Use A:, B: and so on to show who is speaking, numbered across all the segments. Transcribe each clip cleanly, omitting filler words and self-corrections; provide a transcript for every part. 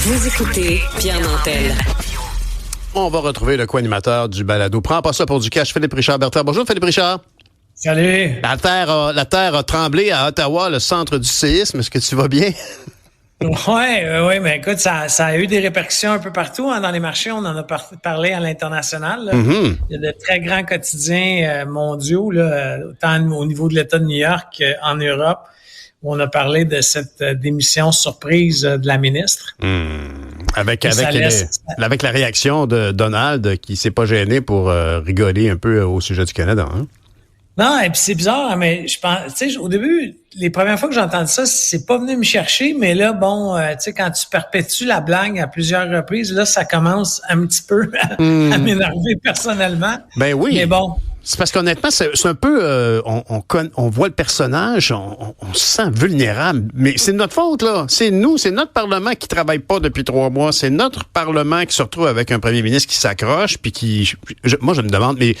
A: Vous écoutez Pierre Nantel.
B: On va retrouver le co-animateur du balado. Prends pas ça pour du cash, Philippe Richard Bertrand. Bonjour, Philippe Richard.
C: Salut.
B: La terre a tremblé à Ottawa, le centre du séisme. Est-ce que tu vas bien?
C: Oui, mais écoute, ça a eu des répercussions un peu partout dans les marchés. On en a parlé à l'international.
B: Mm-hmm.
C: Il y a de très grands quotidiens mondiaux, là, autant au niveau de l'État de New York qu'en Europe, où on a parlé de cette démission surprise de la ministre.
B: Avec la réaction de Donald qui s'est pas gêné pour rigoler un peu au sujet du Canada. Hein?
C: Non, et puis c'est bizarre, mais je pense, tu sais, au début, les premières fois que j'ai entendu ça, c'est pas venu me chercher, mais là, bon, tu sais, quand tu perpétues la blague à plusieurs reprises, là, ça commence un petit peu à m'énerver personnellement.
B: Ben oui.
C: Mais bon.
B: C'est parce qu'honnêtement, c'est un peu, on voit le personnage, on se sent vulnérable. Mais c'est de notre faute, là. C'est nous, c'est notre Parlement qui travaille pas depuis 3 mois. C'est notre Parlement qui se retrouve avec un premier ministre qui s'accroche, puis qui, moi, je me demande, mais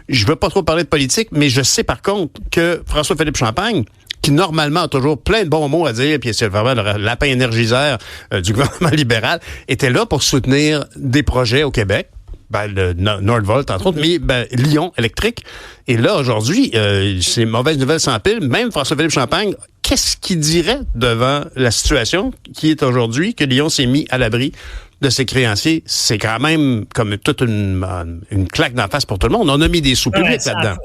B: je veux pas trop parler de politique, mais je sais par contre que François-Philippe Champagne, qui normalement a toujours plein de bons mots à dire, puis c'est vraiment le lapin énergiseur du gouvernement libéral, était là pour soutenir des projets au Québec. Le Nordvolt, entre autres, mais Lyon électrique. Et là, aujourd'hui, c'est mauvaise nouvelle sans pile. Même François-Philippe Champagne, qu'est-ce qu'il dirait devant la situation qui est aujourd'hui, que Lyon s'est mis à l'abri de ses créanciers? C'est quand même comme toute une claque d'en face pour tout le monde. On a mis des sous publics là-dedans.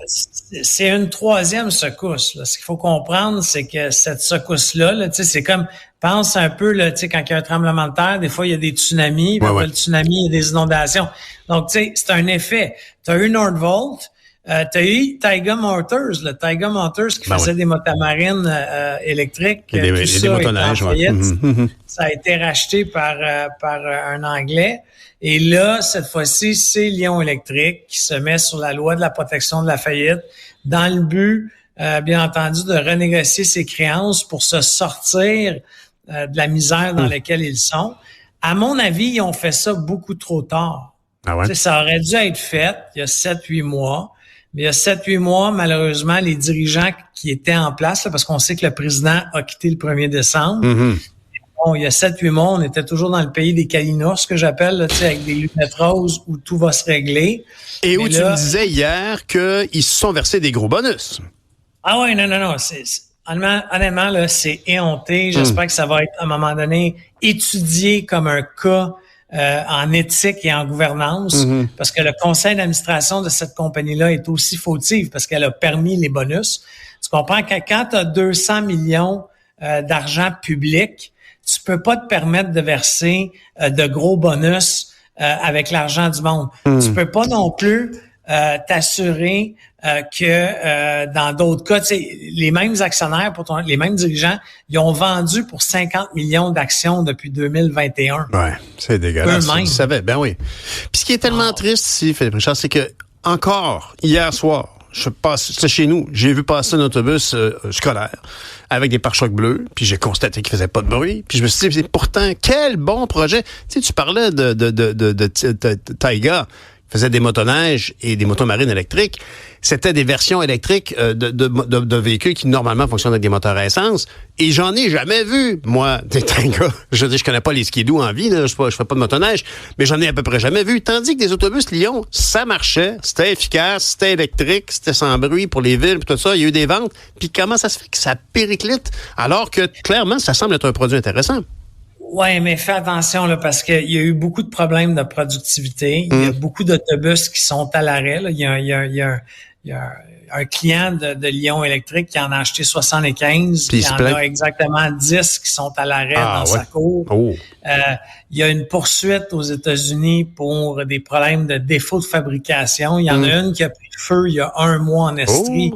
C: C'est une troisième secousse. Là. Ce qu'il faut comprendre, c'est que cette secousse-là, là, c'est comme, pense un peu, là, quand il y a un tremblement de terre, des fois, il y a des tsunamis. Après le tsunami, il y a des inondations. Donc, tu sais, c'est un effet. Tu as eu Nordvolt, tu as eu Taiga Motors, qui faisait des motomarines électriques.
B: Et des motoneiges,
C: Ça a été racheté par un Anglais. Et là, cette fois-ci, c'est Lyon Électrique qui se met sur la loi de la protection de la faillite dans le but, bien entendu, de renégocier ses créances pour se sortir de la misère dans laquelle ils sont. À mon avis, ils ont fait ça beaucoup trop tard.
B: Ah ouais?
C: Ça aurait dû être fait il y a 7-8 mois. Mais il y a 7-8 mois, malheureusement, les dirigeants qui étaient en place, là, parce qu'on sait que le président a quitté le 1er décembre. Bon, il y a 7-8 mois, on était toujours dans le pays des Kalinours, ce que j'appelle, là, avec des lunettes roses où tout va se régler.
B: Et où tu me disais hier qu'ils se sont versés des gros bonus.
C: Ah oui, non. Honnêtement, là, c'est éhonté. J'espère que ça va être, à un moment donné, étudié comme un cas en éthique et en gouvernance, parce que le conseil d'administration de cette compagnie-là est aussi fautif parce qu'elle a permis les bonus. Tu comprends que quand tu as 200 millions d'argent public, tu peux pas te permettre de verser de gros bonus avec l'argent du monde. Tu peux pas non plus t'assurer que dans d'autres cas, les mêmes actionnaires, les mêmes dirigeants, ils ont vendu pour 50 millions d'actions depuis 2021.
B: Ouais, c'est dégueulasse. Tu savais, ben oui. Puis ce qui est tellement triste ici, Philippe Richard, c'est que encore hier soir, c'était chez nous, j'ai vu passer un autobus scolaire avec des pare-chocs bleus, puis j'ai constaté qu'il faisait pas de bruit, puis je me suis dit, pourtant, quel bon projet. Tu sais, tu parlais de Taiga, faisait des motoneiges et des motomarines électriques. C'était des versions électriques de véhicules qui normalement fonctionnent avec des moteurs à essence. Et j'en ai jamais vu, moi, des Taiga. Je veux dire, je connais pas les skidoo en vie, là, je fais pas de motoneige, mais j'en ai à peu près jamais vu. Tandis que des autobus Lyon, ça marchait, c'était efficace, c'était électrique, c'était sans bruit pour les villes, tout ça. Il y a eu des ventes. Puis comment ça se fait que ça périclite alors que clairement, ça semble être un produit intéressant?
C: Ouais, mais fais attention là parce qu'il y a eu beaucoup de problèmes de productivité. Il y a beaucoup d'autobus qui sont à l'arrêt. Là. Il y a un client de Lyon Électrique qui en a acheté 75. Il y en a exactement 10 qui sont à l'arrêt dans sa cour. Il y a une poursuite aux États-Unis pour des problèmes de défaut de fabrication. Il y en a une qui a pris feu il y a 1 mois en Estrie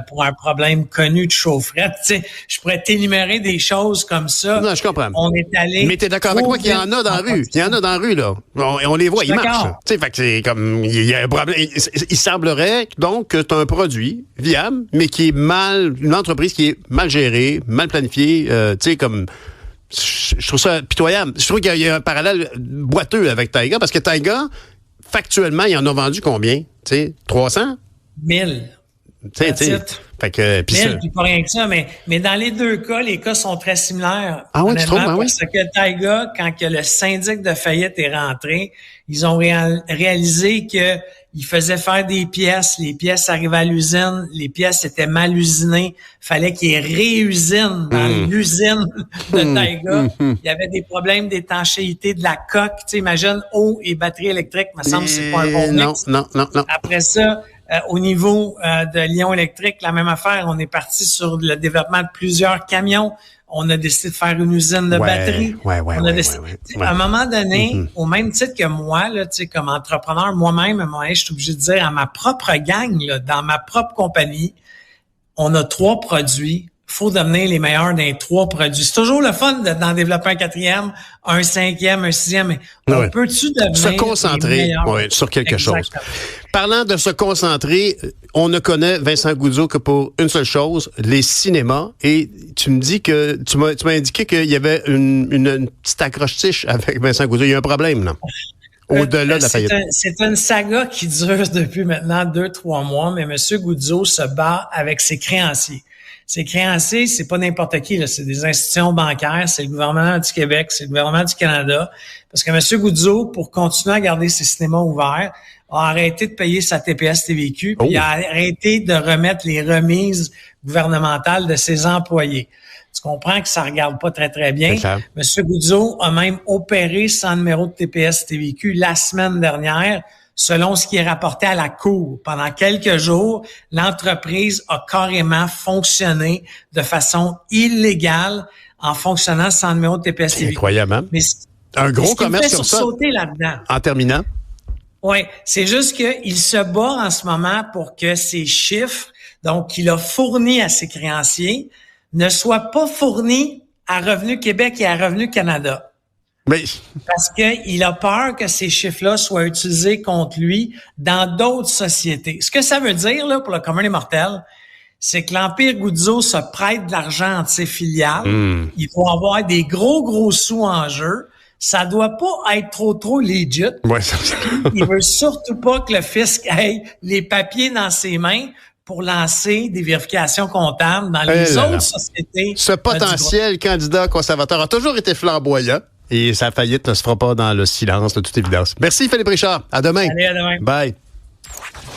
C: pour un problème connu de chaufferette. Tu sais, je pourrais t'énumérer des choses comme ça.
B: Non, je comprends.
C: On est allé.
B: Mais t'es d'accord avec moi qu'il y en a dans la rue. Il y en a dans la rue, là. On les voit, ils marchent. Tu sais, fait que c'est comme, il y a un problème. Il semblerait donc que t'as un produit viable, mais qui est une entreprise qui est mal gérée, mal planifiée, tu sais, comme, je trouve ça pitoyable. Je trouve qu'il y a un parallèle boiteux avec Taiga, parce que Taiga, factuellement, il en a vendu combien? Tu sais, 300?
C: 1000.
B: Fait Fait que, puis
C: pas rien que ça, mais dans les deux cas, les cas sont très similaires.
B: Ah oui, tu trouves? Ah oui?
C: Parce que Taiga, quand que le syndic de faillite est rentré, ils ont réalisé que ils faisaient faire des pièces, les pièces arrivaient à l'usine, les pièces étaient mal usinées, fallait qu'ils y ait réusine dans l'usine de Taiga. Il y avait des problèmes d'étanchéité de la coque, tu sais, imagine eau et batterie électrique, me semble que c'est pas un bon mix.
B: Non.
C: Après ça, au niveau de Lion Électrique, la même affaire, on est parti sur le développement de plusieurs camions. On a décidé de faire une usine de batterie. À un moment donné, au même titre que moi, là, tu sais, comme entrepreneur, moi-même, à un moment donné, je suis obligé de dire à ma propre gang, là, dans ma propre compagnie, on a 3 produits. Faut devenir les meilleurs des 3 produits. C'est toujours le fun d'en développer un 4e, un 5e, un 6e. Mais on peut-tu devenir
B: se concentrer sur quelque chose? Parlant de se concentrer, on ne connaît Vincent Goudzo que pour une seule chose, les cinémas. Et tu me dis que tu m'as indiqué qu'il y avait une petite accroche-tiche avec Vincent Goudzo. Il y a un problème, non? Au-delà de la faillite.
C: C'est une saga qui dure depuis maintenant 2-3 mois, mais M. Goudzo se bat avec ses créanciers. Ces créanciers, c'est pas n'importe qui, là. C'est des institutions bancaires, c'est le gouvernement du Québec, c'est le gouvernement du Canada. Parce que M. Goudzo, pour continuer à garder ses cinémas ouverts, a arrêté de payer sa TPS-TVQ, puis il a arrêté de remettre les remises gouvernementales de ses employés. Tu comprends que ça regarde pas très, très bien. M. Goudzo a même opéré sans numéro de TPS-TVQ la semaine dernière. Selon ce qui est rapporté à la Cour, pendant quelques jours, l'entreprise a carrément fonctionné de façon illégale en fonctionnant sans numéro de TPS-TVQ.
B: C'est incroyable, hein? Mais un gros commerce comme ça.
C: Sauter là-dedans.
B: En terminant.
C: Oui, c'est juste qu'il se bat en ce moment pour que ces chiffres, donc qu'il a fournis à ses créanciers, ne soient pas fournis à Revenu Québec et à Revenu Canada.
B: Mais...
C: Parce qu'il a peur que ces chiffres-là soient utilisés contre lui dans d'autres sociétés. Ce que ça veut dire, là, pour le commun des mortels, c'est que l'Empire Goudzo se prête de l'argent entre ses filiales. Il faut avoir des gros sous en jeu. Ça doit pas être trop legit.
B: Ouais,
C: il veut surtout pas que le fisc ait les papiers dans ses mains pour lancer des vérifications comptables dans les autres sociétés.
B: Ce potentiel candidat conservateur a toujours été flamboyant. Et sa faillite ne se fera pas dans le silence, de toute évidence. Merci, Philippe Richard. À demain.
C: Allez, à demain.
B: Bye.